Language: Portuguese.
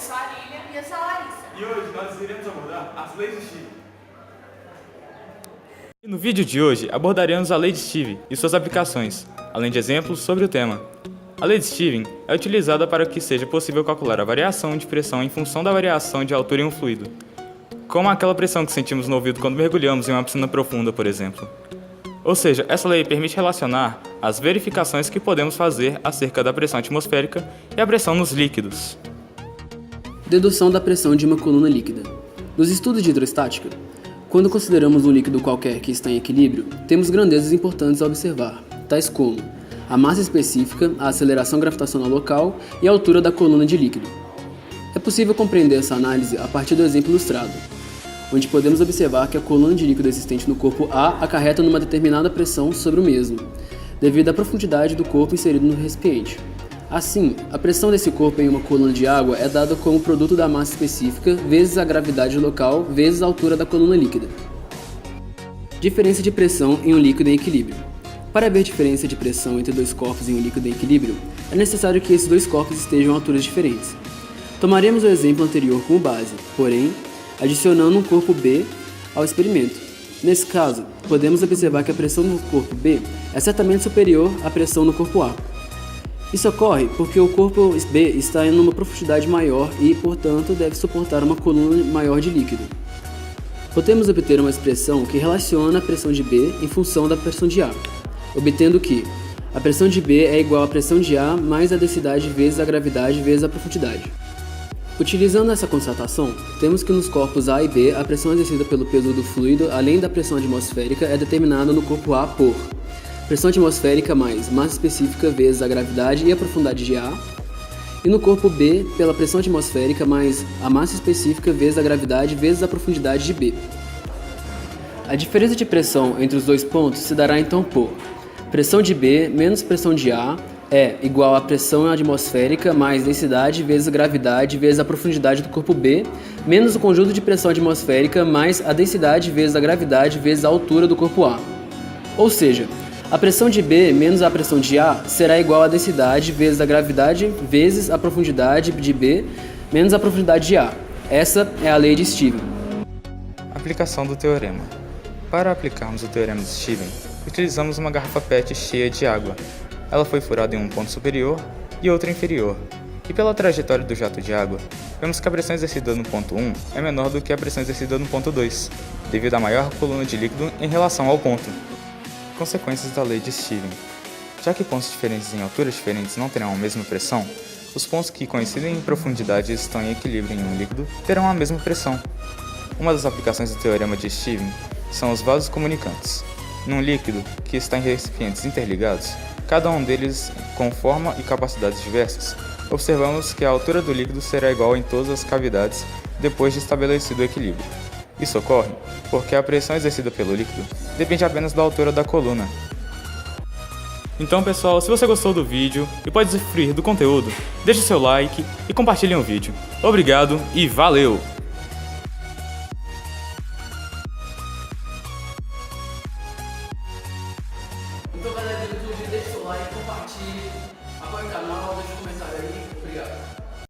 sou a Lilian. E eu sou a Larissa. E hoje nós iremos abordar as leis de Steve. No vídeo de hoje abordaremos a lei de Steve e suas aplicações, além de exemplos sobre o tema. A lei de Steve é utilizada para que seja possível calcular a variação de pressão em função da variação de altura em um fluido, como aquela pressão que sentimos no ouvido quando mergulhamos em uma piscina profunda, por exemplo. Ou seja, essa lei permite relacionar as verificações que podemos fazer acerca da pressão atmosférica e a pressão nos líquidos. Dedução da pressão de uma coluna líquida. Nos estudos de hidrostática, quando consideramos um líquido qualquer que está em equilíbrio, temos grandezas importantes a observar, tais como a massa específica, a aceleração gravitacional local e a altura da coluna de líquido. É possível compreender essa análise a partir do exemplo ilustrado, onde podemos observar que a coluna de líquido existente no corpo A acarreta numa determinada pressão sobre o mesmo, devido à profundidade do corpo inserido no recipiente. Assim, a pressão desse corpo em uma coluna de água é dada como produto da massa específica vezes a gravidade local vezes a altura da coluna líquida. Diferença de pressão em um líquido em equilíbrio. Para haver diferença de pressão entre dois corpos em um líquido em equilíbrio, é necessário que esses dois corpos estejam a alturas diferentes. Tomaremos o exemplo anterior como base, porém, adicionando um corpo B ao experimento. Nesse caso, podemos observar que a pressão no corpo B é certamente superior à pressão no corpo A. Isso ocorre porque o corpo B está em uma profundidade maior e, portanto, deve suportar uma coluna maior de líquido. Podemos obter uma expressão que relaciona a pressão de B em função da pressão de A, obtendo que a pressão de B é igual à pressão de A mais a densidade vezes a gravidade vezes a profundidade. Utilizando essa constatação, temos que nos corpos A e B a pressão exercida pelo peso do fluido, além da pressão atmosférica, é determinada no corpo A por pressão atmosférica mais massa específica vezes a gravidade e a profundidade de A, e no corpo B pela pressão atmosférica mais a massa específica vezes a gravidade vezes a profundidade de B. A diferença de pressão entre os dois pontos se dará então por pressão de B menos pressão de A é igual à pressão atmosférica mais densidade vezes a gravidade vezes a profundidade do corpo B, menos o conjunto de pressão atmosférica mais a densidade vezes a gravidade vezes a altura do corpo A. Ou seja, a pressão de B menos a pressão de A será igual à densidade vezes a gravidade vezes a profundidade de B menos a profundidade de A. Essa é a lei de Steve. Aplicação do teorema. Para aplicarmos o teorema de Steve, utilizamos uma garrafa PET cheia de água. Ela foi furada em um ponto superior e outro inferior, e pela trajetória do jato de água, vemos que a pressão exercida no ponto 1 é menor do que a pressão exercida no ponto 2, devido à maior coluna de líquido em relação ao ponto. Consequências da lei de Steve. Já que pontos diferentes em alturas diferentes não terão a mesma pressão, os pontos que coincidem em profundidade e estão em equilíbrio em um líquido terão a mesma pressão. Uma das aplicações do teorema de Steve são os vasos comunicantes. Num líquido que está em recipientes interligados, cada um deles com forma e capacidades diversas, observamos que a altura do líquido será igual em todas as cavidades depois de estabelecido o equilíbrio. Isso ocorre porque a pressão exercida pelo líquido depende apenas da altura da coluna. Então pessoal, se você gostou do vídeo e pode usufruir do conteúdo, deixe seu like e compartilhem o vídeo. Obrigado e valeu!